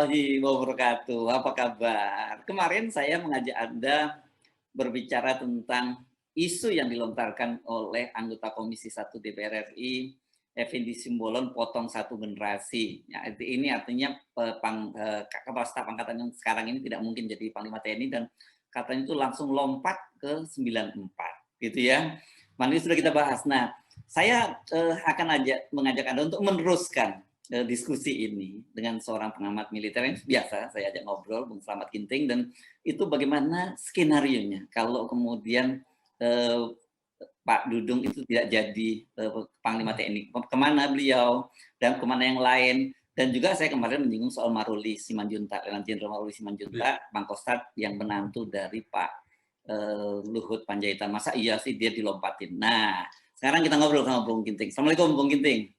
warahmatullahi wabarakatuh. Apa kabar? Kemarin saya mengajak Anda berbicara tentang isu yang dilontarkan oleh anggota Komisi 1 DPR RI, Effendi Simbolon, potong satu generasi. Ya, ini artinya kepala staf angkatan yang sekarang ini tidak mungkin jadi Panglima TNI dan katanya itu langsung lompat ke 94, gitu ya. Nanti sudah kita bahas. Nah, saya akan mengajak Anda untuk meneruskan diskusi ini dengan seorang pengamat militer yang biasa saya ajak ngobrol, Bung Slamet Ginting, dan itu bagaimana skenarionya kalau kemudian Pak Dudung itu tidak jadi Panglima TNI, kemana beliau dan kemana yang lain. Dan juga saya kemarin menyinggung soal Maruli Simanjuntak, Letnan Jenderal Maruli Simanjuntak, Pangkostrat yang menantu dari Pak Luhut Panjaitan. Masa iya sih dia dilompatin? Nah, sekarang kita ngobrol sama Bung Ginting. Assalamualaikum Bung Ginting.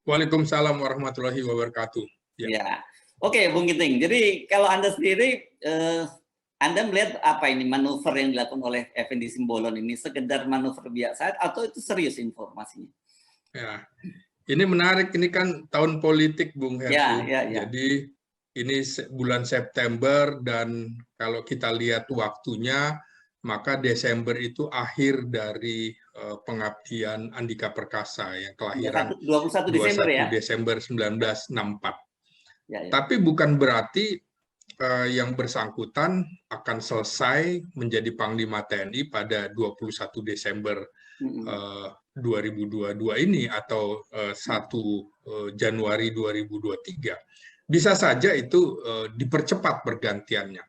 Waalaikumsalam warahmatullahi wabarakatuh. Ya. Oke, Bung Ginting. Jadi kalau Anda sendiri, Anda melihat apa ini manuver yang dilakukan oleh Effendi Simbolon ini sekedar manuver biasa atau itu serius informasinya? Ya, ini menarik. Ini kan tahun politik, Bung Hersu. Ya. Jadi ini bulan September dan kalau kita lihat waktunya, maka Desember itu akhir dari pengabdian Andika Perkasa yang kelahiran 21 Desember 21 ya. Desember 1964. Ya. Tapi bukan berarti yang bersangkutan akan selesai menjadi Panglima TNI pada 21 Desember 2022 ini atau 1 Januari 2023. Bisa saja itu dipercepat pergantiannya.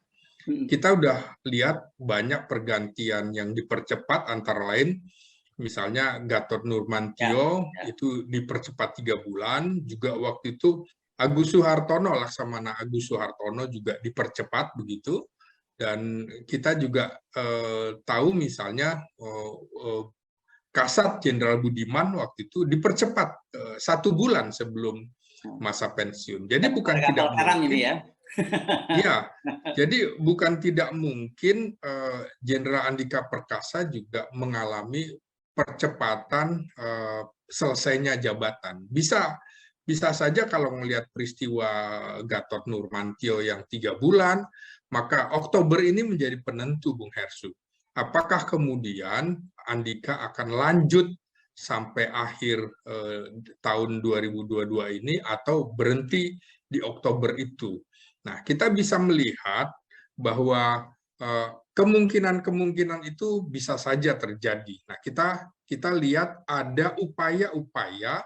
Kita udah lihat banyak pergantian yang dipercepat, antara lain misalnya Gatot Nurmantio itu dipercepat 3 bulan, juga waktu itu Agus Suhartono, Laksamana Agus Suhartono juga dipercepat begitu. Dan kita juga tahu misalnya Kasat Jenderal Budiman waktu itu dipercepat 1 bulan sebelum masa pensiun. Jadi bukan tidak mungkin. Ini ya. Ya, jadi bukan tidak mungkin Jenderal Andika Perkasa juga mengalami percepatan selesainya jabatan. Bisa saja kalau melihat peristiwa Gatot Nurmantio yang 3 bulan, maka Oktober ini menjadi penentu, Bung Hersu. Apakah kemudian Andika akan lanjut sampai akhir tahun 2022 ini atau berhenti di Oktober itu? Nah, kita bisa melihat bahwa kemungkinan itu bisa saja terjadi. Nah, kita lihat ada upaya-upaya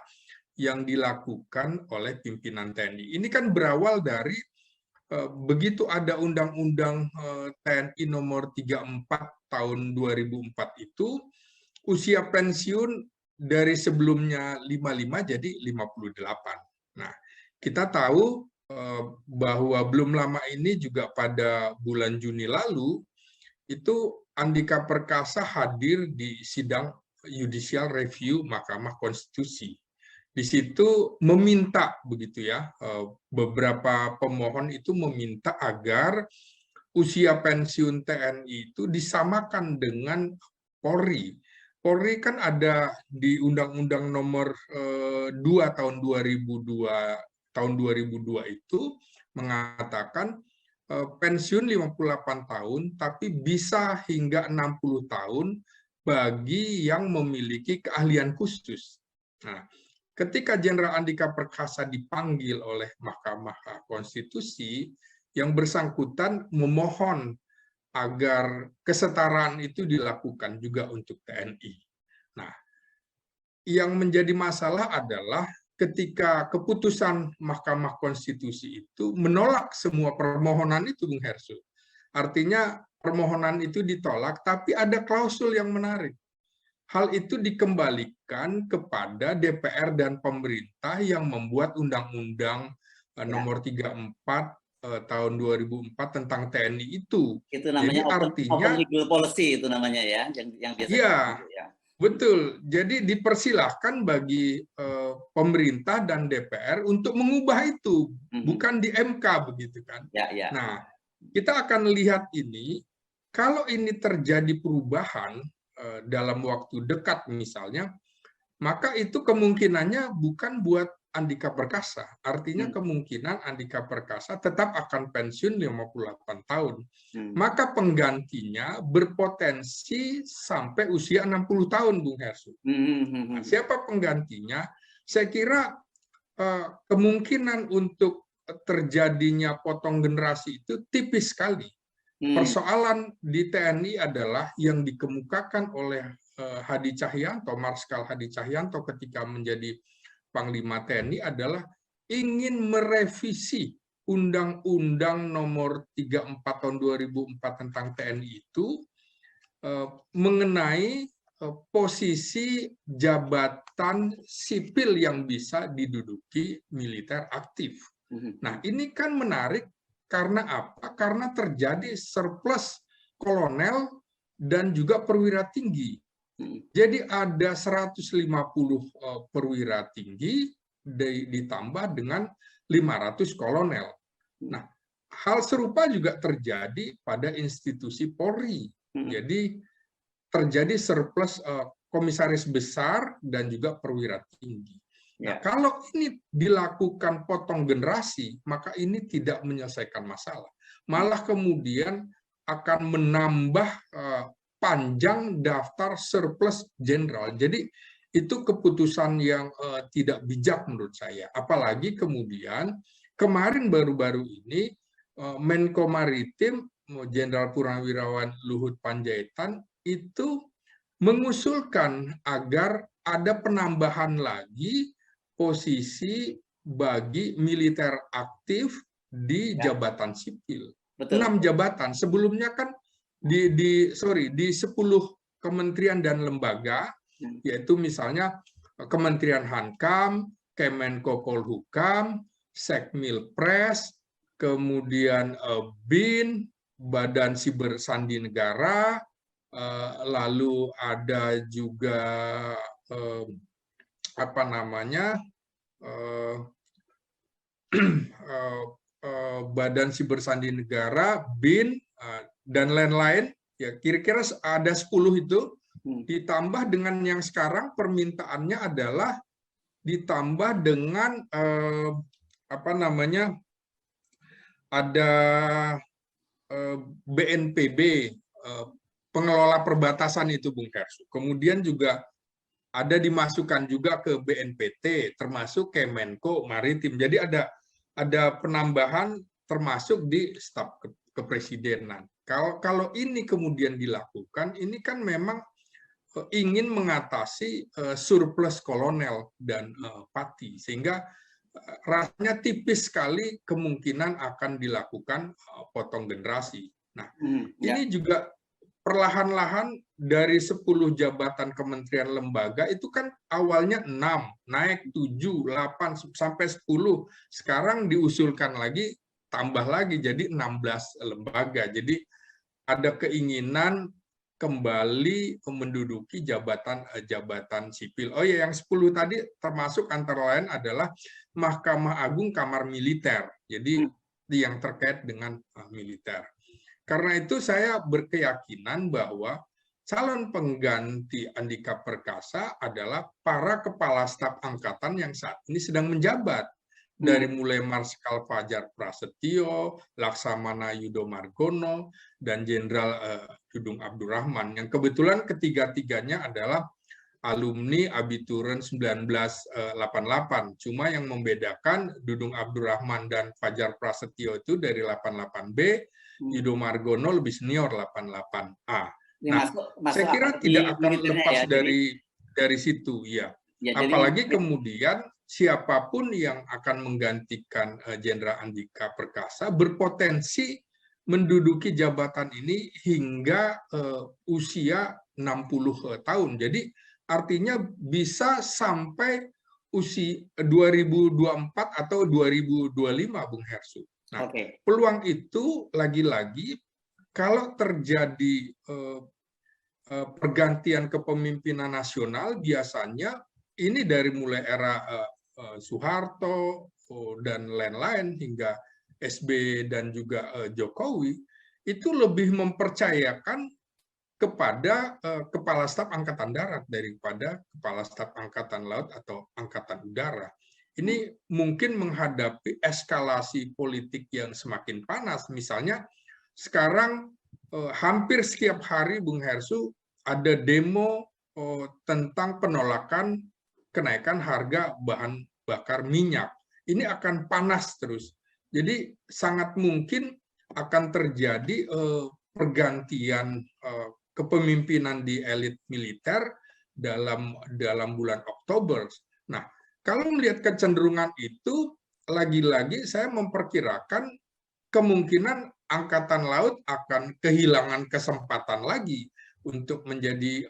yang dilakukan oleh pimpinan TNI. Ini kan berawal dari begitu ada Undang-Undang TNI nomor 34 tahun 2004 itu, usia pensiun dari sebelumnya 55 jadi 58. Nah, kita tahu bahwa belum lama ini juga pada bulan Juni lalu itu Andika Perkasa hadir di sidang judicial review Mahkamah Konstitusi. Di situ meminta begitu ya, beberapa pemohon itu meminta agar usia pensiun TNI itu disamakan dengan Polri. Polri kan ada di Undang-Undang nomor 2 tahun 2002 itu mengatakan pensiun 58 tahun tapi bisa hingga 60 tahun bagi yang memiliki keahlian khusus. Nah, ketika Jenderal Andika Perkasa dipanggil oleh Mahkamah Konstitusi, yang bersangkutan memohon agar kesetaraan itu dilakukan juga untuk TNI. Nah, yang menjadi masalah adalah ketika keputusan Mahkamah Konstitusi itu menolak semua permohonan itu, Bung Hersu. Artinya permohonan itu ditolak, tapi ada klausul yang menarik. Hal itu dikembalikan kepada DPR dan pemerintah yang membuat Undang-Undang nomor 34 tahun 2004 tentang TNI itu. Itu namanya open legal policy itu namanya ya, yang biasa. Iya. Betul, jadi dipersilahkan bagi pemerintah dan DPR untuk mengubah itu, bukan di MK begitu kan. Nah, kita akan lihat ini, kalau ini terjadi perubahan dalam waktu dekat misalnya, maka itu kemungkinannya bukan buat Andika Perkasa. Artinya kemungkinan Andika Perkasa tetap akan pensiun 58 tahun. Maka penggantinya berpotensi sampai usia 60 tahun, Bung Hersu. Nah, siapa penggantinya? Saya kira kemungkinan untuk terjadinya potong generasi itu tipis sekali. Persoalan di TNI adalah yang dikemukakan oleh Hadi Cahyanto, Marskal Hadi Cahyanto ketika menjadi Panglima TNI adalah ingin merevisi Undang-Undang Nomor 34 Tahun 2004 tentang TNI itu mengenai posisi jabatan sipil yang bisa diduduki militer aktif. Nah, ini kan menarik. Karena apa? Karena terjadi surplus kolonel dan juga perwira tinggi. Jadi ada 150 perwira tinggi ditambah dengan 500 kolonel. Nah, hal serupa juga terjadi pada institusi Polri. Jadi terjadi surplus komisaris besar dan juga perwira tinggi. Nah, kalau ini dilakukan potong generasi, maka ini tidak menyelesaikan masalah. Malah kemudian akan menambah panjang daftar surplus jenderal. Jadi itu keputusan yang tidak bijak menurut saya. Apalagi kemudian kemarin baru-baru ini Menko Maritim Jenderal Purnawirawan Luhut Panjaitan itu mengusulkan agar ada penambahan lagi posisi bagi militer aktif di jabatan sipil. Betul. 6 jabatan. Sebelumnya kan di 10 kementerian dan lembaga, yaitu misalnya Kementerian Hankam, Kemenko Polhukam, Sekmilpres, kemudian BIN, Badan Siber Sandi Negara, lalu ada juga Badan Siber Sandi Negara, BIN, dan lain-lain, ya kira-kira ada 10 itu, ditambah dengan yang sekarang permintaannya adalah ditambah dengan ada BNPB, pengelola perbatasan itu, Bung Hersu. Kemudian juga ada dimasukkan juga ke BNPT, termasuk Kemenko Maritim. Jadi ada penambahan termasuk di staf kepresidenan. Kalau ini kemudian dilakukan, ini kan memang ingin mengatasi surplus kolonel dan pati, sehingga rasanya tipis sekali kemungkinan akan dilakukan potong generasi. Nah, ini juga perlahan-lahan dari 10 jabatan kementerian lembaga itu kan awalnya 6, naik 7, 8, sampai 10. Sekarang diusulkan lagi, tambah lagi jadi 16 lembaga. Jadi ada keinginan kembali menduduki jabatan sipil. Oh ya, yang 10 tadi termasuk antara lain adalah Mahkamah Agung, Kamar Militer. Jadi yang terkait dengan militer. Karena itu saya berkeyakinan bahwa calon pengganti Andika Perkasa adalah para kepala staf angkatan yang saat ini sedang menjabat. Dari mulai Marskal Fajar Prasetyo, Laksamana Yudo Margono, dan Jenderal Dudung Abdurrahman, yang kebetulan ketiga-tiganya adalah alumni Abituren 1988. Cuma yang membedakan Dudung Abdurrahman dan Fajar Prasetyo itu dari 88B, Yudo Margono lebih senior 88A. Nah, saya kira tidak akan lepas dari situ, ya. Apalagi kemudian siapapun yang akan menggantikan Jenderal Andika Perkasa berpotensi menduduki jabatan ini hingga usia 60 tahun. Jadi artinya bisa sampai usia 2024 atau 2025, Bung Hersu. Nah, peluang itu lagi-lagi kalau terjadi pergantian kepemimpinan nasional, biasanya ini dari mulai era Soeharto dan lain-lain hingga SB dan juga Jokowi, itu lebih mempercayakan kepada Kepala Staf Angkatan Darat daripada Kepala Staf Angkatan Laut atau Angkatan Udara. ini mungkin menghadapi eskalasi politik yang semakin panas. Misalnya sekarang hampir setiap hari, Bung Hersu, ada demo tentang penolakan kenaikan harga bahan bakar minyak. Ini akan panas terus. Jadi sangat mungkin akan terjadi pergantian kepemimpinan di elit militer dalam bulan Oktober. Nah, kalau melihat kecenderungan itu, lagi-lagi saya memperkirakan kemungkinan Angkatan Laut akan kehilangan kesempatan lagi untuk menjadi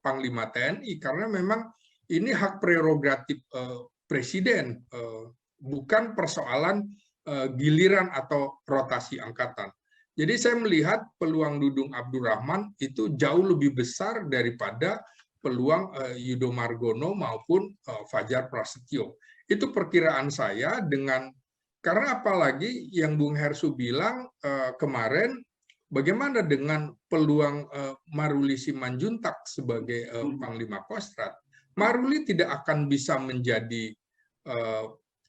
Panglima TNI, karena memang ini hak prerogatif Presiden, bukan persoalan giliran atau rotasi angkatan. Jadi saya melihat peluang Dudung Abdurrahman itu jauh lebih besar daripada peluang Yudo Margono maupun Fajar Prasetyo. Itu perkiraan saya, karena apalagi yang Bung Hersu bilang kemarin, bagaimana dengan peluang Maruli Simanjuntak sebagai Panglima Kostrat? Maruli tidak akan bisa menjadi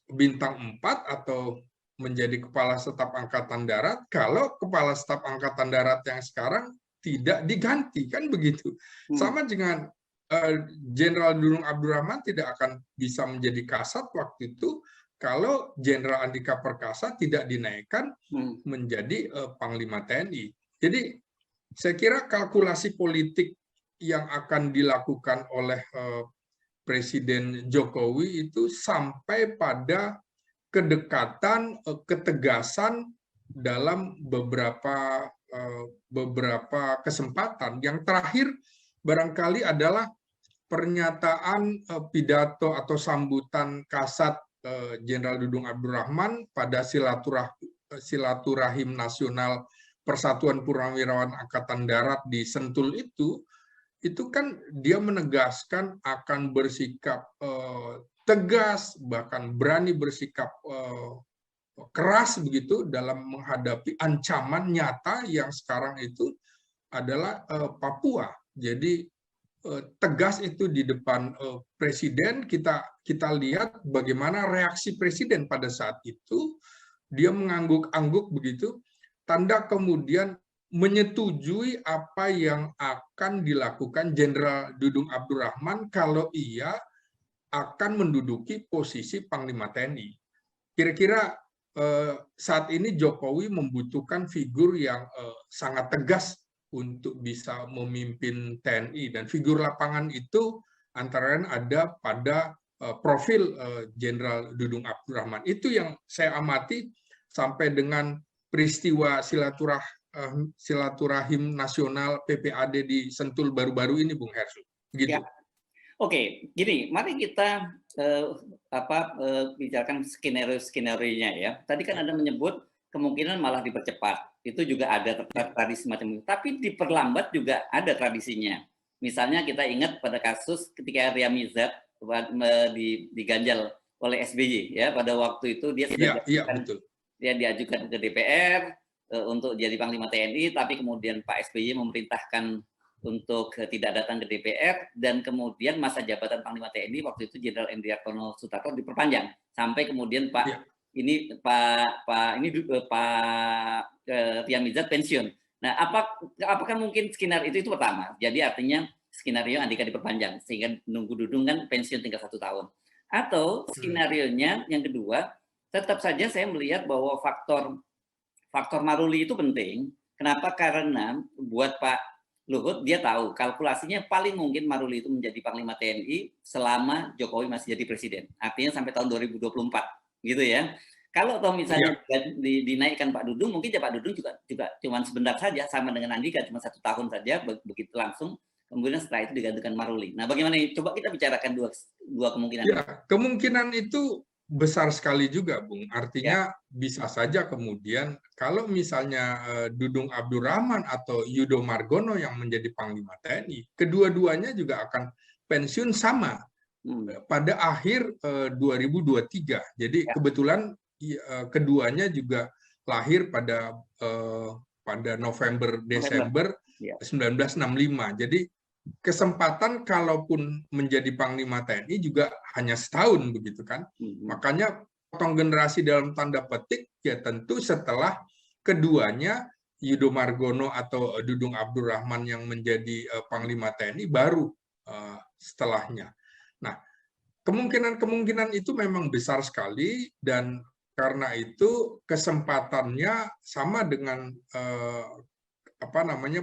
bintang 4 atau menjadi Kepala Staf Angkatan Darat kalau Kepala Staf Angkatan Darat yang sekarang tidak diganti, kan begitu. Sama dengan Jenderal Dudung Abdurrahman tidak akan bisa menjadi Kasat waktu itu kalau Jenderal Andika Perkasa tidak dinaikkan menjadi Panglima TNI. Jadi saya kira kalkulasi politik yang akan dilakukan oleh Presiden Jokowi itu sampai pada kedekatan, ketegasan dalam beberapa kesempatan. Yang terakhir barangkali adalah pernyataan pidato atau sambutan Kasat Jenderal Dudung Abdurrahman pada silaturahim nasional Persatuan Purnawirawan Angkatan Darat di Sentul itu kan dia menegaskan akan bersikap tegas, bahkan berani bersikap keras begitu dalam menghadapi ancaman nyata yang sekarang itu adalah Papua. Jadi tegas itu di depan Presiden. Kita lihat bagaimana reaksi Presiden pada saat itu. Dia mengangguk-angguk begitu, tanda kemudian menyetujui apa yang akan dilakukan Jenderal Dudung Abdurrahman kalau ia akan menduduki posisi Panglima TNI. Kira-kira saat ini Jokowi membutuhkan figur yang sangat tegas untuk bisa memimpin TNI, dan figur lapangan itu antara lain ada pada profil Jenderal Dudung Abdurrahman. Itu yang saya amati sampai dengan peristiwa silaturahim nasional PPAD di Sentul baru-baru ini, Bung Hersu. Gitu. Ya. Oke, gini, mari kita bicarakan skenario-skenarionya ya. Tadi kan Anda menyebut kemungkinan malah dipercepat. Itu juga ada tradisi semacam itu. Tapi diperlambat juga ada tradisinya. Misalnya kita ingat pada kasus ketika Ria Mizat diganjal oleh SBY ya, pada waktu itu dia sudah diajukan ke DPR untuk jadi Panglima TNI, tapi kemudian Pak SBY memerintahkan untuk tidak datang ke DPR, dan kemudian masa jabatan Panglima TNI waktu itu Jenderal Endriartono Sutarto diperpanjang sampai kemudian Pak Ria Mizat pensiun. Nah, apakah mungkin skenario itu pertama? Jadi artinya skenario Andika diperpanjang sehingga nunggu Dudung kan pensiun tinggal 1 tahun. Atau skenario-nya yang kedua, tetap saja saya melihat bahwa faktor Maruli itu penting. Kenapa? Karena buat Pak Luhut, dia tahu kalkulasinya paling mungkin Maruli itu menjadi Panglima TNI selama Jokowi masih jadi presiden. Artinya sampai tahun 2024, gitu ya. Kalau misalnya dinaikkan Pak Dudung, mungkin ya Pak Dudung juga cuma sebentar saja, sama dengan Andika cuma 1 tahun saja, begitu langsung. Kemudian setelah itu digantikan Maruli. Nah, bagaimana ini? Coba kita bicarakan dua kemungkinan. Ya, kemungkinan itu besar sekali juga, Bung. Artinya bisa saja kemudian kalau misalnya Dudung Abdurrahman atau Yudo Margono yang menjadi Panglima TNI, kedua-duanya juga akan pensiun sama pada akhir 2023. Jadi kebetulan keduanya juga lahir pada November-Desember 1965. Jadi kesempatan kalaupun menjadi Panglima TNI juga hanya setahun begitu kan. Makanya potong generasi dalam tanda petik ya tentu setelah keduanya Yudo Margono atau Dudung Abdurrahman yang menjadi Panglima TNI baru setelahnya. Nah, kemungkinan itu memang besar sekali dan karena itu kesempatannya sama dengan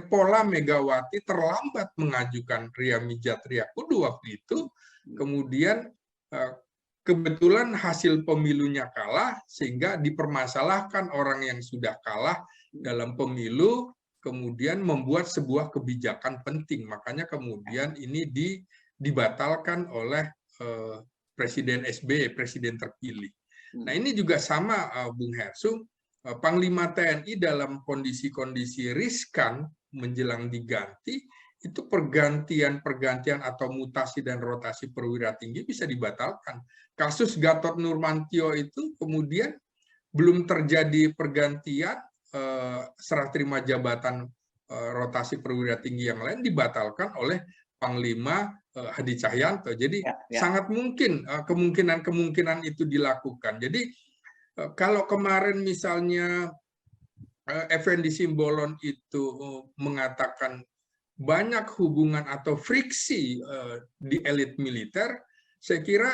pola Megawati terlambat mengajukan Ria Mijatriakudu waktu itu, kemudian kebetulan hasil pemilunya kalah sehingga dipermasalahkan orang yang sudah kalah dalam pemilu, kemudian membuat sebuah kebijakan penting. Makanya kemudian ini dibatalkan oleh Presiden SBY, Presiden terpilih. Nah ini juga sama Bung Hersung, Panglima TNI dalam kondisi-kondisi riskan menjelang diganti, itu pergantian atau mutasi dan rotasi perwira tinggi bisa dibatalkan. Kasus Gatot Nurmantio itu kemudian belum terjadi pergantian serah terima jabatan rotasi perwira tinggi yang lain dibatalkan oleh Panglima Hadi Cahyanto. Jadi sangat mungkin kemungkinan itu dilakukan. Jadi kalau kemarin misalnya Effendi Simbolon itu mengatakan banyak hubungan atau friksi di elit militer, saya kira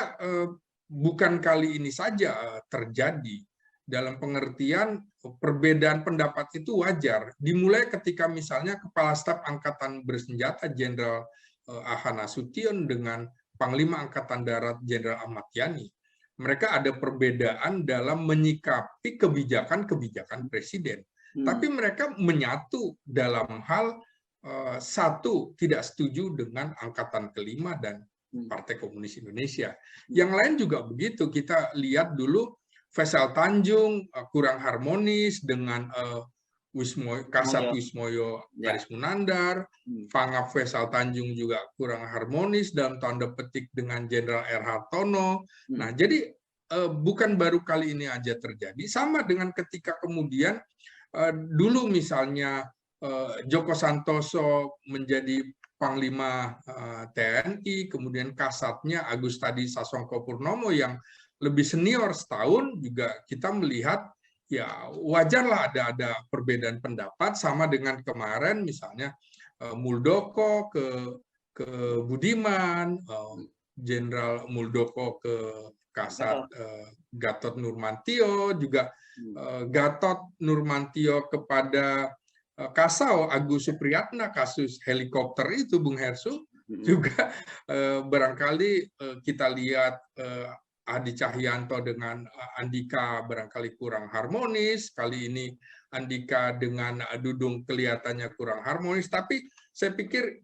bukan kali ini saja terjadi. Dalam pengertian perbedaan pendapat itu wajar. Dimulai ketika misalnya Kepala Staf Angkatan Bersenjata Jenderal Aha Nasution dengan Panglima Angkatan Darat Jenderal Ahmad Yani. Mereka ada perbedaan dalam menyikapi kebijakan presiden. Tapi mereka menyatu dalam hal satu, tidak setuju dengan Angkatan Kelima dan Partai Komunis Indonesia. Yang lain juga begitu. Kita lihat dulu Faisal Tanjung kurang harmonis dengan Kasat Wismoyo Aris Munandar, Pangap Faisal Tanjung juga kurang harmonis dalam tanda petik dengan Jenderal R. Hartono. Nah, jadi bukan baru kali ini aja terjadi. Sama dengan ketika kemudian dulu misalnya Joko Santoso menjadi Panglima TNI, kemudian kasatnya Agus Tadi Sasongko Purnomo yang lebih senior setahun, juga kita melihat ya wajarlah ada perbedaan pendapat. Sama dengan kemarin misalnya Muldoko ke Budiman, Jenderal Muldoko ke Kasat Gatot Nurmantio, juga Gatot Nurmantio kepada Kasau Agus Supriyatna kasus helikopter itu, Bung Hersu, juga barangkali kita lihat Hadi Cahyanto dengan Andika barangkali kurang harmonis. Kali ini Andika dengan Dudung kelihatannya kurang harmonis. Tapi saya pikir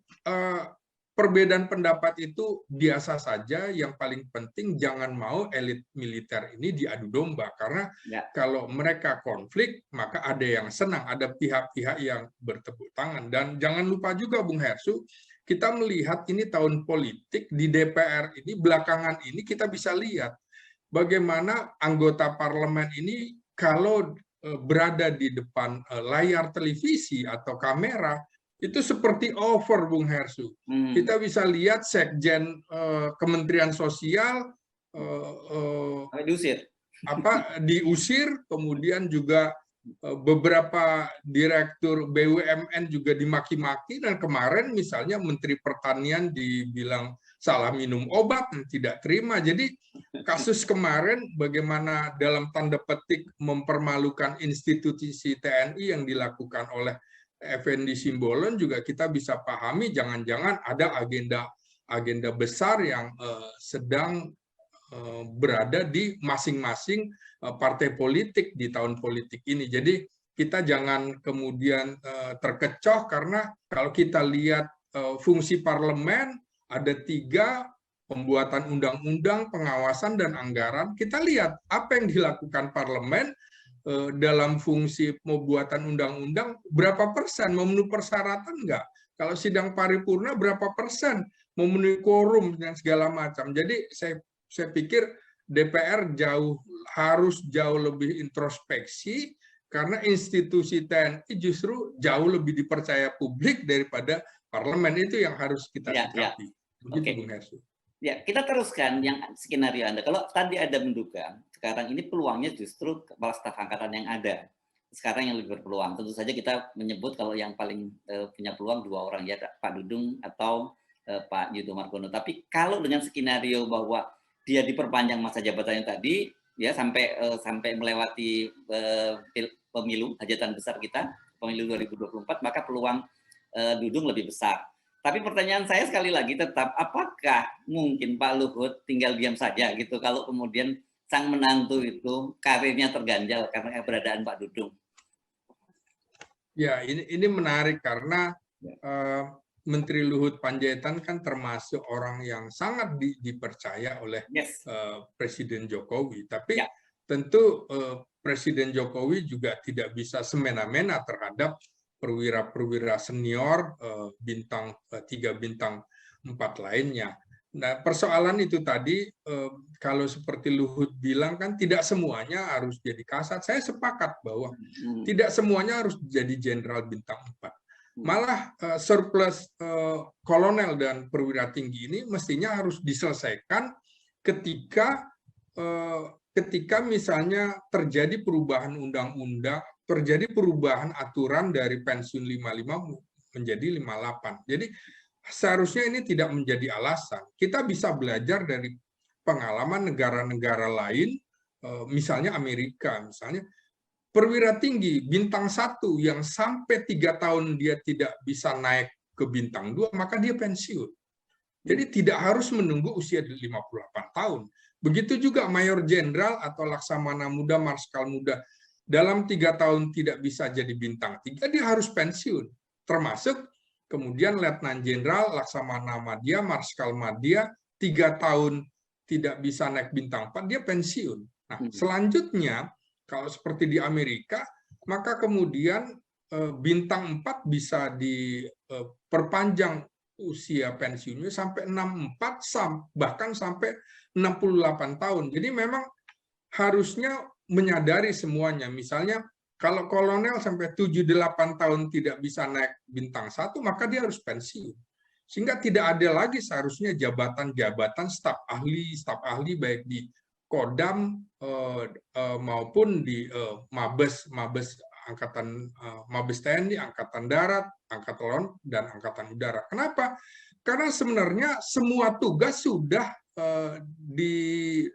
perbedaan pendapat itu biasa saja. Yang paling penting jangan mau elit militer ini diadu domba. Karena kalau mereka konflik, maka ada yang senang. Ada pihak-pihak yang bertepuk tangan. Dan jangan lupa juga, Bung Hersu, kita melihat ini tahun politik di DPR ini, belakangan ini kita bisa lihat bagaimana anggota parlemen ini kalau berada di depan layar televisi atau kamera, itu seperti over, Bung Hersu. Kita bisa lihat Sekjen Kementerian Sosial diusir, kemudian juga beberapa direktur BUMN juga dimaki-maki, dan kemarin misalnya Menteri Pertanian dibilang salah minum obat dan tidak terima. Jadi kasus kemarin bagaimana dalam tanda petik mempermalukan institusi TNI yang dilakukan oleh Effendi Simbolon juga kita bisa pahami jangan-jangan ada agenda besar yang sedang berada di masing-masing partai politik di tahun politik ini. Jadi kita jangan kemudian terkecoh, karena kalau kita lihat fungsi parlemen ada 3, pembuatan undang-undang, pengawasan, dan anggaran. Kita lihat apa yang dilakukan parlemen dalam fungsi pembuatan undang-undang, berapa persen memenuhi persyaratan enggak? Kalau sidang paripurna berapa persen memenuhi quorum dan segala macam. Jadi saya pikir DPR harus jauh lebih introspeksi karena institusi TNI justru jauh lebih dipercaya publik daripada parlemen. Itu yang harus kita Ya, ya. sikapi. Begitu, Oke. Bung Hersu. Ya, kita teruskan yang skenario Anda. Kalau tadi Anda menduga, sekarang ini peluangnya justru kepala staf angkatan yang ada. Sekarang yang lebih berpeluang. Tentu saja kita menyebut kalau yang paling punya peluang dua orang, ya Pak Dudung atau Pak Yudho Margono. Tapi kalau dengan skenario bahwa dia diperpanjang masa jabatannya tadi, ya sampai melewati pemilu hajatan besar kita, pemilu 2024, maka peluang Dudung lebih besar. Tapi pertanyaan saya sekali lagi tetap, apakah mungkin Pak Luhut tinggal diam saja gitu kalau kemudian sang menantu itu karirnya terganjal karena keberadaan Pak Dudung? Ya, ini menarik karena Menteri Luhut Panjaitan kan termasuk orang yang sangat dipercaya oleh Presiden Jokowi. Tapi tentu Presiden Jokowi juga tidak bisa semena-mena terhadap perwira-perwira senior bintang 3, bintang 4 lainnya. Nah, persoalan itu tadi kalau seperti Luhut bilang kan tidak semuanya harus jadi Kasat. Saya sepakat bahwa tidak semuanya harus jadi jenderal bintang 4. Malah surplus kolonel dan perwira tinggi ini mestinya harus diselesaikan ketika misalnya terjadi perubahan undang-undang, terjadi perubahan aturan dari pensiun 55 menjadi 58. Jadi seharusnya ini tidak menjadi alasan. Kita bisa belajar dari pengalaman negara-negara lain, misalnya Amerika, misalnya perwira tinggi bintang 1 yang sampai 3 tahun dia tidak bisa naik ke bintang 2, maka dia pensiun. Jadi tidak harus menunggu usia 58 tahun. Begitu juga mayor jenderal atau laksamana muda, marskal muda, dalam 3 tahun tidak bisa jadi bintang 3, dia harus pensiun. Termasuk kemudian letnan jenderal, laksamana madya, marskal madya, 3 tahun tidak bisa naik bintang 4, dia pensiun. Nah, selanjutnya kalau seperti di Amerika, maka kemudian bintang 4 bisa diperpanjang usia pensiunnya sampai 64, bahkan sampai 68 tahun. Jadi memang harusnya menyadari semuanya. Misalnya kalau kolonel sampai 7-8 tahun tidak bisa naik bintang 1, maka dia harus pensiun. Sehingga tidak ada lagi seharusnya jabatan-jabatan staf ahli baik di Kodam maupun di Mabes angkatan Mabes TNI, Angkatan Darat, Angkatan Laut, dan Angkatan Udara. Kenapa? Karena sebenarnya semua tugas sudah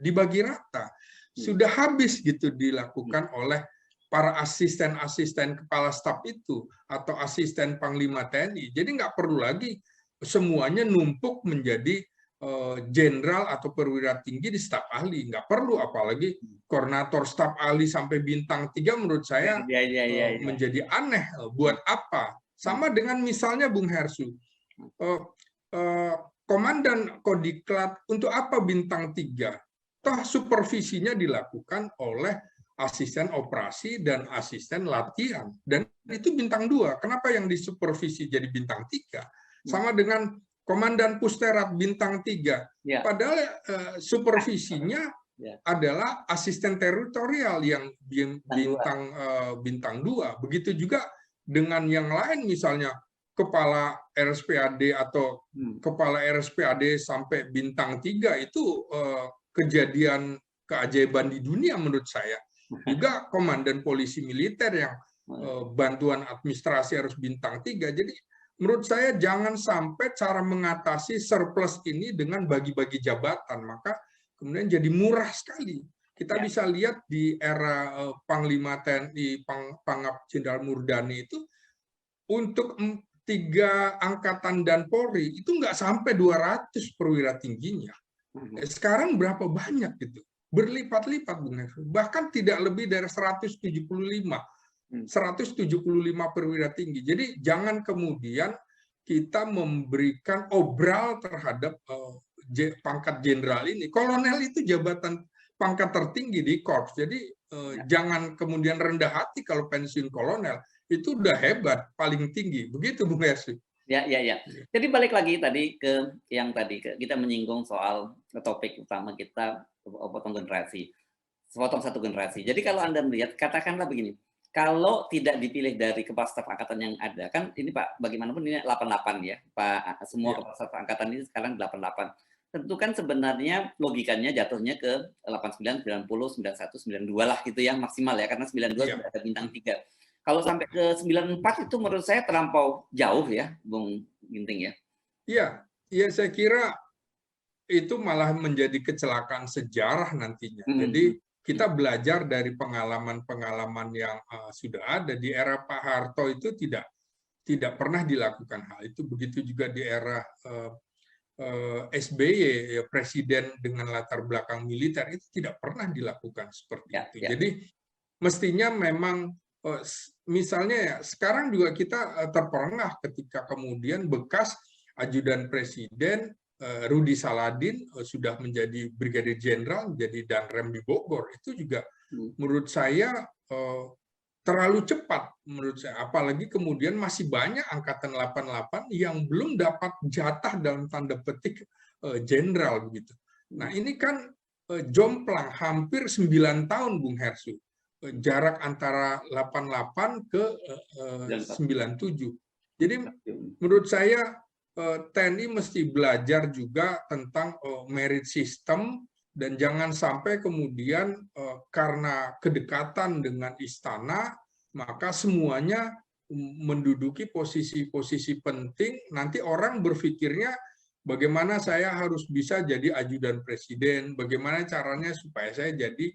dibagi rata, sudah habis gitu dilakukan oleh para asisten-asisten kepala staf itu atau asisten Panglima TNI. Jadi nggak perlu lagi semuanya numpuk menjadi jenderal atau perwira tinggi di staf ahli, nggak perlu, apalagi koordinator staf ahli sampai bintang 3 menurut saya menjadi aneh. Buat apa? Sama dengan misalnya Bung Hersu, Komandan Kodiklat untuk apa bintang 3? Toh supervisinya dilakukan oleh asisten operasi dan asisten latihan, dan itu bintang 2. Kenapa yang disupervisi jadi bintang 3? Sama dengan Komandan Pusterat bintang 3, padahal supervisinya adalah asisten teritorial yang bintang 2. Begitu juga dengan yang lain, misalnya kepala RSPAD atau kepala RSPAD sampai bintang 3 itu kejadian keajaiban di dunia menurut saya. Juga komandan polisi militer yang bantuan administrasi harus bintang 3. Jadi menurut saya jangan sampai cara mengatasi surplus ini dengan bagi-bagi jabatan, maka kemudian jadi murah sekali. Kita bisa lihat di era Panglima TNI Pangap Jenderal Murdani itu untuk 3 angkatan dan Polri itu nggak sampai 200 perwira tingginya. Sekarang berapa banyak gitu? Berlipat-lipat, bahkan tidak lebih dari 175 perwira tinggi. Jadi jangan kemudian kita memberikan obral terhadap pangkat jenderal ini. Kolonel itu jabatan pangkat tertinggi di korps. Jadi jangan kemudian rendah hati kalau pensiun kolonel. Itu udah hebat, paling tinggi. Begitu, Bung Yasri. Ya. Jadi balik lagi tadi ke yang tadi kita menyinggung soal topik utama kita, potong generasi. Sepotong satu generasi. Jadi kalau Anda melihat, katakanlah begini, kalau tidak dipilih dari kepala staf angkatan yang ada, kan ini Pak, bagaimanapun ini 88 ya, Pak, semua Ya, kepala staf angkatan ini sekarang 88. Tentu kan sebenarnya logikanya jatuhnya ke 89, 90, 91, 92 lah gitu ya, maksimal ya, karena 92 iya. sudah ada bintang 3. Kalau sampai ke 94 itu menurut saya terlampau jauh ya, Bung Ginting ya. Iya, iya saya kira itu malah menjadi kecelakaan sejarah nantinya. Mhm. Jadi kita belajar dari pengalaman-pengalaman yang sudah ada di era Pak Harto itu tidak pernah dilakukan hal itu. Begitu juga di era SBY, ya, presiden dengan latar belakang militer itu tidak pernah dilakukan seperti Ya, itu. ya. Jadi mestinya memang misalnya ya sekarang juga kita terperangah ketika kemudian bekas ajudan presiden Rudi Saladin sudah menjadi brigadir jenderal, menjadi Danrem di Bogor. Itu juga menurut saya terlalu cepat menurut saya. Apalagi kemudian masih banyak angkatan 88 yang belum dapat jatah dalam tanda petik jenderal begitu. Nah, ini kan jomplang hampir 9 tahun Bung Hersu. Jarak antara 88 ke 97. Jadi menurut saya TNI mesti belajar juga tentang merit system dan jangan sampai kemudian karena kedekatan dengan istana maka semuanya menduduki posisi-posisi penting. Nanti orang berpikirnya bagaimana saya harus bisa jadi ajudan presiden, bagaimana caranya supaya saya jadi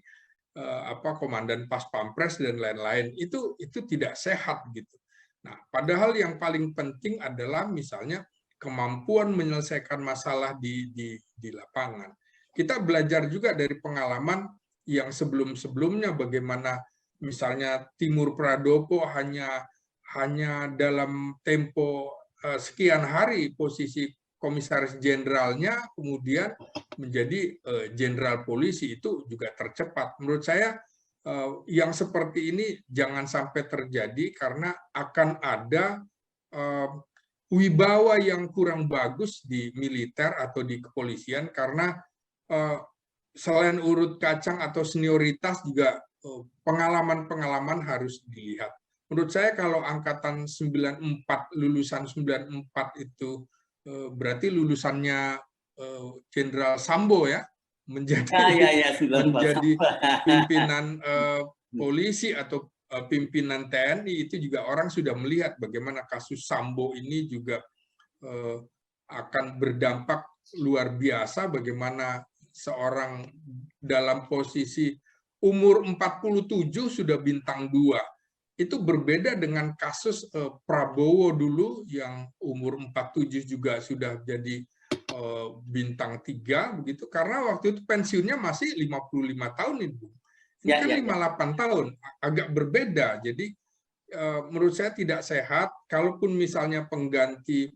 komandan pas pampres dan lain-lain. Itu tidak sehat gitu. Nah, padahal yang paling penting adalah misalnya kemampuan menyelesaikan masalah di lapangan. Kita belajar juga dari pengalaman yang sebelum-sebelumnya bagaimana misalnya Timur Pradopo hanya dalam tempo sekian hari posisi komisaris jenderalnya kemudian menjadi jenderal polisi itu juga tercepat. Menurut saya yang seperti ini jangan sampai terjadi karena akan ada wibawa yang kurang bagus di militer atau di kepolisian karena selain urut kacang atau senioritas juga pengalaman-pengalaman harus dilihat. Menurut saya kalau angkatan 94 lulusan 94 itu berarti lulusannya Jenderal Sambo ya menjadi pimpinan polisi atau pimpinan TNI itu juga orang sudah melihat bagaimana kasus Sambo ini juga akan berdampak luar biasa bagaimana seorang dalam posisi umur 47 sudah bintang 2. Itu berbeda dengan kasus Prabowo dulu yang umur 47 juga sudah jadi bintang 3 begitu karena waktu itu pensiunnya masih 55 tahun Ibu. Ini kan 58 tahun, agak berbeda. Jadi menurut saya tidak sehat kalaupun misalnya pengganti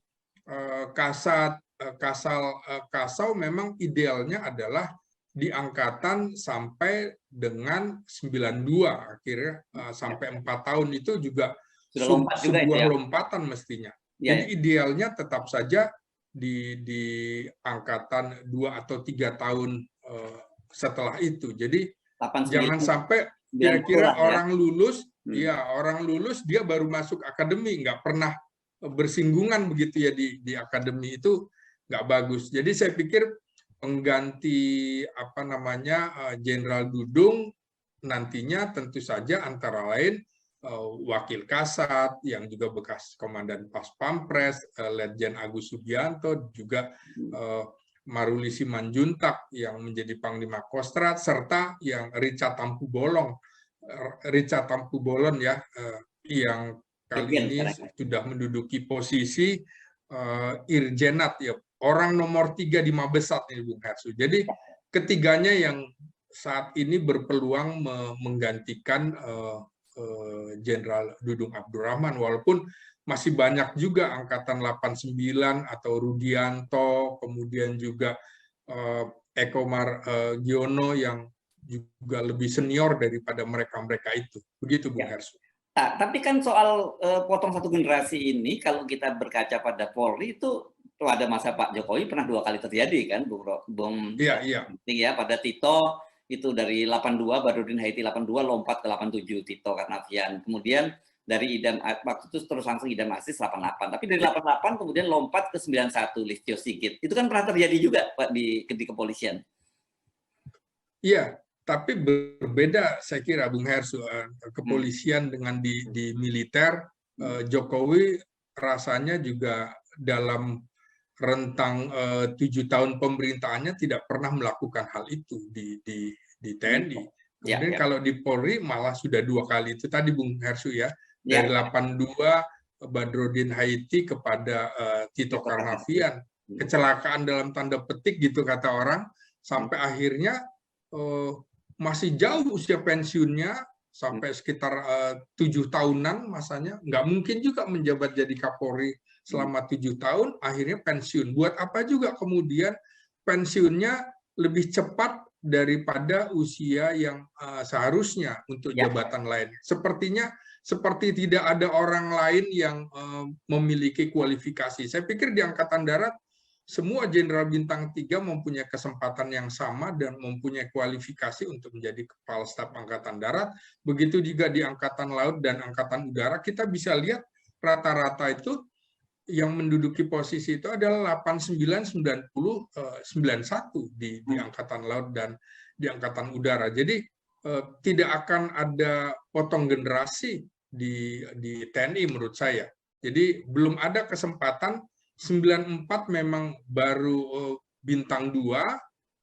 Kasau memang idealnya adalah di angkatan sampai dengan 92 akhirnya sampai 4 tahun itu juga sebuah lompatan mestinya. Jadi idealnya tetap saja di angkatan 2 atau 3 tahun setelah itu. Jadi 8, jangan sampai kira-kira orang lulus, orang lulus dia baru masuk akademi, nggak pernah bersinggungan begitu ya di akademi itu nggak bagus. Jadi saya pikir pengganti Jenderal Dudung nantinya tentu saja antara lain Wakil Kasat yang juga bekas Komandan Pas Pampres, Letjen Agus Subianto, juga Maruli Simanjuntak yang menjadi Panglima Kostrat, serta yang Richard Tampu Bolon ya yang kali ini sudah menduduki posisi Irjenat ya, orang nomor 3 di Mabesat ini Bung Hersu. Jadi ketiganya yang saat ini berpeluang menggantikan Jenderal Dudung Abdurrahman, walaupun masih banyak juga angkatan 89 atau Rudianto, kemudian juga Ekomar Giono yang juga lebih senior daripada mereka itu. Begitu Bung Hersu. Nah, tapi kan soal potong satu generasi ini, kalau kita berkaca pada Polri itu pada masa Pak Jokowi pernah 2 kali terjadi kan, Bung Iya. Ya, pada Tito itu dari 82 Badrodin Haiti 82 lompat ke 87 Tito Karnavian. Kemudian dari waktu itu terus langsung Idam Aziz 88. Tapi dari 88 kemudian lompat ke 91 Listio Sigit. Itu kan pernah terjadi juga Pak di kepolisian. Iya, tapi berbeda saya kira Bung Hersu, kepolisian dengan di militer. Jokowi rasanya juga dalam rentang 7 tahun pemerintahannya tidak pernah melakukan hal itu di TNI. Kemudian kalau di Polri malah sudah 2 kali itu tadi Bung Hersu ya, dari 82 Badrodin Haiti kepada Tito Karnavian, kecelakaan dalam tanda petik gitu kata orang, sampai akhirnya masih jauh usia pensiunnya, sampai sekitar 7 tahunan masanya, nggak mungkin juga menjabat jadi Kapolri selama 7 tahun, akhirnya pensiun. Buat apa juga kemudian pensiunnya lebih cepat daripada usia yang seharusnya untuk jabatan lain. Sepertinya seperti tidak ada orang lain yang memiliki kualifikasi. Saya pikir di Angkatan Darat semua jenderal bintang 3 mempunyai kesempatan yang sama dan mempunyai kualifikasi untuk menjadi Kepala Staf Angkatan Darat. Begitu juga di Angkatan Laut dan Angkatan Udara, kita bisa lihat rata-rata itu yang menduduki posisi itu adalah 89, 90, 91 di Angkatan Laut dan di Angkatan Udara. Jadi tidak akan ada potong generasi di TNI menurut saya. Jadi belum ada kesempatan. 94 memang baru bintang 2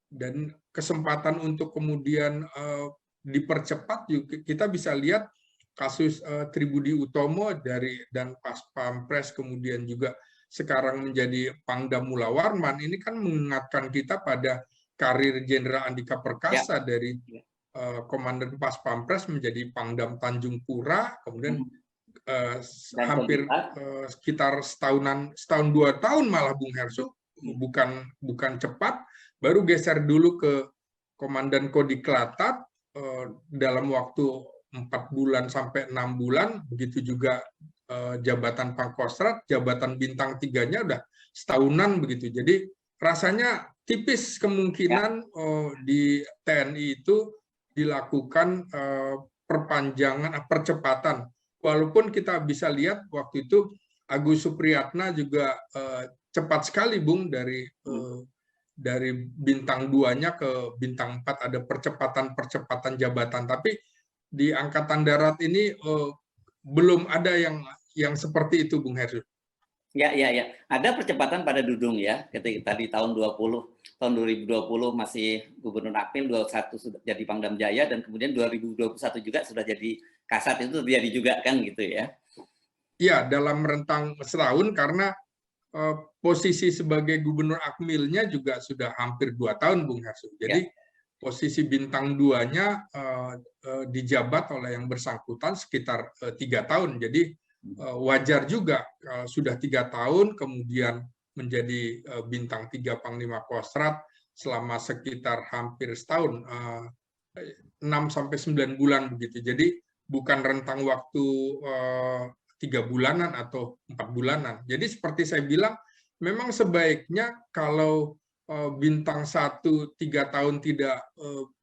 dan kesempatan untuk kemudian dipercepat juga kita bisa lihat kasus Tribudi Utomo dan Pas Pampres kemudian juga sekarang menjadi Pangdam Mula Warman, ini kan mengingatkan kita pada karir Jenderal Andika Perkasa dari Komandan Pas Pampres menjadi Pangdam Tanjung Pura, kemudian hampir sekitar setahun 2 tahun malah Bung Hersu, bukan cepat, baru geser dulu ke Komandan Kodiklatat dalam waktu 4 bulan sampai 6 bulan, begitu juga jabatan Pangkostrat, jabatan bintang 3-nya udah setahunan begitu. Jadi rasanya tipis kemungkinan di TNI itu dilakukan perpanjangan, percepatan. Walaupun kita bisa lihat waktu itu Agus Supriyatna juga cepat sekali Bung dari bintang 2-nya ke bintang 4 ada percepatan jabatan, tapi di Angkatan Darat ini belum ada yang seperti itu Bung Hersu. Ya. Ada percepatan pada Dudung ya, ketika di tahun 2020 masih Gubernur Akmil, 21 sudah jadi Pangdam Jaya, dan kemudian 2021 juga sudah jadi Kasat, itu terjadi juga kan gitu ya? Iya, dalam rentang setahun karena posisi sebagai Gubernur Akmilnya juga sudah hampir 2 tahun Bung Hersu. Jadi posisi bintang 2-nya dijabat oleh yang bersangkutan sekitar 3 tahun. Jadi wajar juga sudah 3 tahun kemudian menjadi bintang 3 Panglima Kostrat selama sekitar hampir setahun, 6 sampai 9 bulan begitu. Jadi bukan rentang waktu 3 bulanan atau 4 bulanan. Jadi seperti saya bilang, memang sebaiknya kalau bintang 1 3 tahun tidak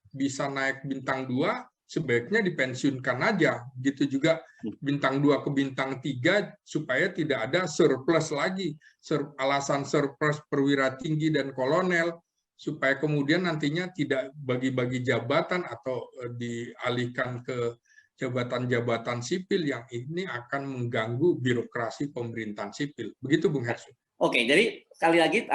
bisa naik bintang 2, sebaiknya dipensiunkan aja. Begitu juga bintang 2 ke bintang 3 supaya tidak ada surplus lagi. Alasan surplus perwira tinggi dan kolonel supaya kemudian nantinya tidak bagi-bagi jabatan atau dialihkan ke jabatan-jabatan sipil yang ini akan mengganggu birokrasi pemerintahan sipil. Begitu Bung Hersu. Oke, jadi sekali lagi,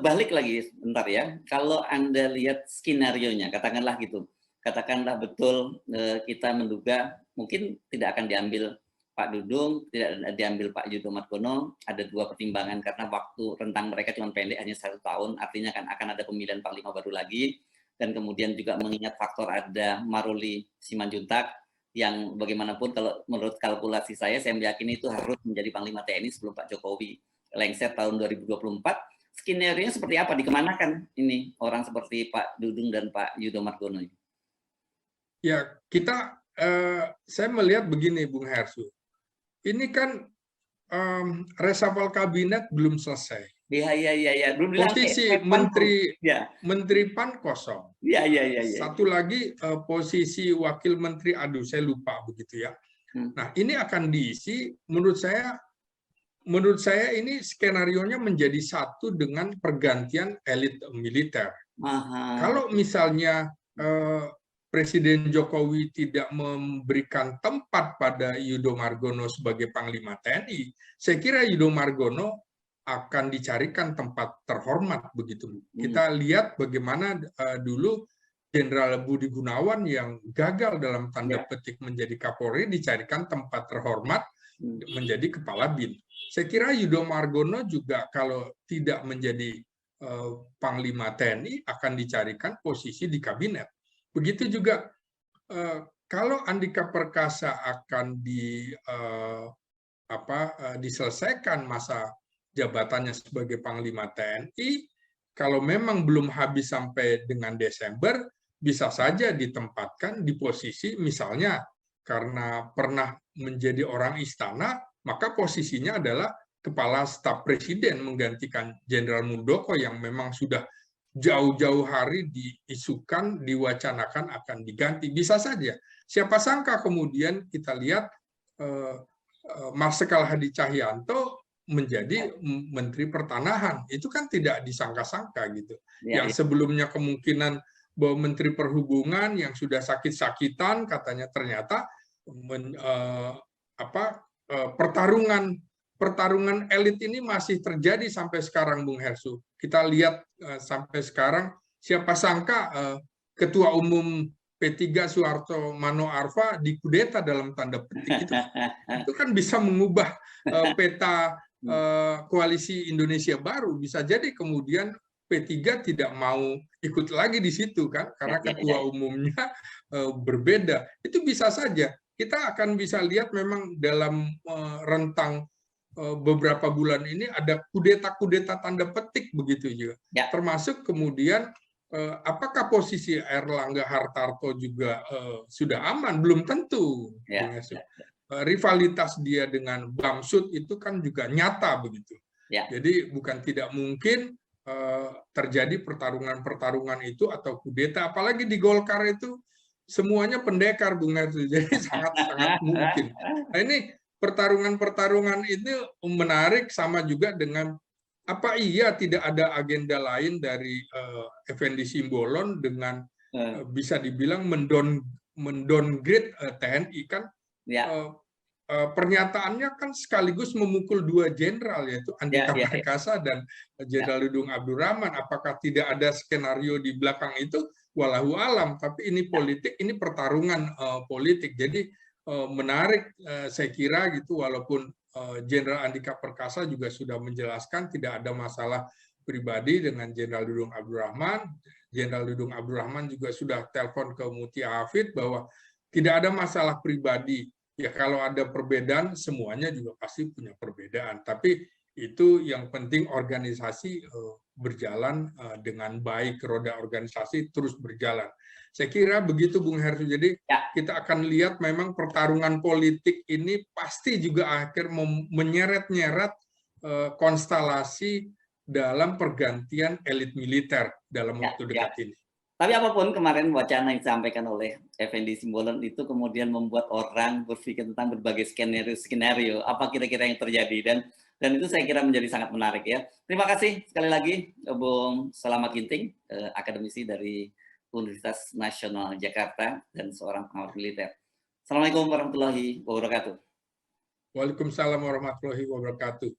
balik lagi sebentar ya. Kalau Anda lihat skenario-nya, katakanlah gitu, katakanlah betul kita menduga mungkin tidak akan diambil Pak Dudung, tidak diambil Pak Yudo Margono, ada 2 pertimbangan karena waktu rentang mereka cuma pendek, hanya 1 tahun, artinya akan ada pemilihan Panglima baru lagi, dan kemudian juga mengingat faktor ada Maruli Simanjuntak, yang bagaimanapun kalau menurut kalkulasi saya meyakini itu harus menjadi Panglima TNI sebelum Pak Jokowi lengser tahun 2024. Skenario-nya seperti apa? Dikemanakan ini orang seperti Pak Dudung dan Pak Yudo Margono? Ya, saya melihat begini Bung Hersu. Ini kan reshuffle kabinet belum selesai. Iya, iya, iya, iya. Belum bilang Posisi Kemhan tuh. Ya, Menteri PAN kosong. iya, iya, iya, iya. Satu lagi posisi Wakil Menteri, aduh saya lupa begitu ya. Hmm. Nah, ini akan diisi, menurut saya ini skenarionya menjadi satu dengan pergantian elit militer. Aha. Kalau misalnya Presiden Jokowi tidak memberikan tempat pada Yudo Margono sebagai Panglima TNI, saya kira Yudo Margono akan dicarikan tempat terhormat begitu. Kita lihat bagaimana dulu Jenderal Budi Gunawan yang gagal dalam tanda petik menjadi Kapolri dicarikan tempat terhormat menjadi Kepala BIN. Saya kira Yudo Margono juga kalau tidak menjadi Panglima TNI akan dicarikan posisi di kabinet. Begitu juga kalau Andika Perkasa akan diselesaikan masa jabatannya sebagai Panglima TNI, kalau memang belum habis sampai dengan Desember, bisa saja ditempatkan di posisi misalnya karena pernah menjadi orang istana, maka posisinya adalah Kepala Staf Presiden menggantikan Jenderal Muldoko yang memang sudah jauh-jauh hari diisukan, diwacanakan akan diganti. Bisa saja. Siapa sangka kemudian kita lihat Marsikal Hadi Cahyanto menjadi Menteri Pertanahan. Itu kan tidak disangka-sangka gitu. Yang sebelumnya kemungkinan bahwa Menteri Perhubungan yang sudah sakit-sakitan katanya ternyata pertarungan elit ini masih terjadi sampai sekarang, Bung Hersu. Kita lihat sampai sekarang, siapa sangka Ketua Umum P3 Soeharto Mano Arfa dikudeta dalam tanda petik. Itu kan bisa mengubah peta koalisi Indonesia Baru. Bisa jadi kemudian P3 tidak mau ikut lagi di situ kan, karena ketua umumnya berbeda. Itu bisa saja. Kita akan bisa lihat memang dalam rentang beberapa bulan ini ada kudeta-kudeta tanda petik begitu juga. Termasuk kemudian apakah posisi Erlangga Hartarto juga sudah aman? Belum tentu. Rivalitas dia dengan Bamsud itu kan juga nyata begitu. Jadi bukan tidak mungkin terjadi pertarungan-pertarungan itu atau kudeta, apalagi di Golkar itu semuanya pendekar, Bung Hersu. Jadi sangat-sangat mungkin. Nah ini pertarungan-pertarungan itu menarik, sama juga dengan apa iya tidak ada agenda lain dari Effendi Simbolon dengan bisa dibilang mendowngrade TNI kan. Pernyataannya kan sekaligus memukul dua jenderal, yaitu Andika Perkasa dan Jenderal Dudung Abdurrahman. Apakah tidak ada skenario di belakang itu? Walahu alam, tapi ini politik, ini pertarungan politik. Jadi menarik saya kira gitu, walaupun Jenderal Andika Perkasa juga sudah menjelaskan tidak ada masalah pribadi dengan Jenderal Dudung Abdurrahman. Jenderal Dudung Abdurrahman juga sudah telepon ke Mutia Hafid bahwa tidak ada masalah pribadi. Ya kalau ada perbedaan, semuanya juga pasti punya perbedaan. Tapi itu yang penting organisasi berjalan dengan baik, roda organisasi terus berjalan. Saya kira begitu, Bung Hersu. Jadi kita akan lihat memang pertarungan politik ini pasti juga akhir menyeret-nyeret konstelasi dalam pergantian elit militer dalam waktu dekat ini. Tapi apapun kemarin wacana yang disampaikan oleh Effendi Simbolon itu kemudian membuat orang berpikir tentang berbagai skenario apa kira-kira yang terjadi, dan itu saya kira menjadi sangat menarik ya. Terima kasih sekali lagi Bung Selamat Ginting, akademisi dari Universitas Nasional Jakarta dan seorang pengamat militer. Assalamualaikum warahmatullahi wabarakatuh. Waalaikumsalam warahmatullahi wabarakatuh.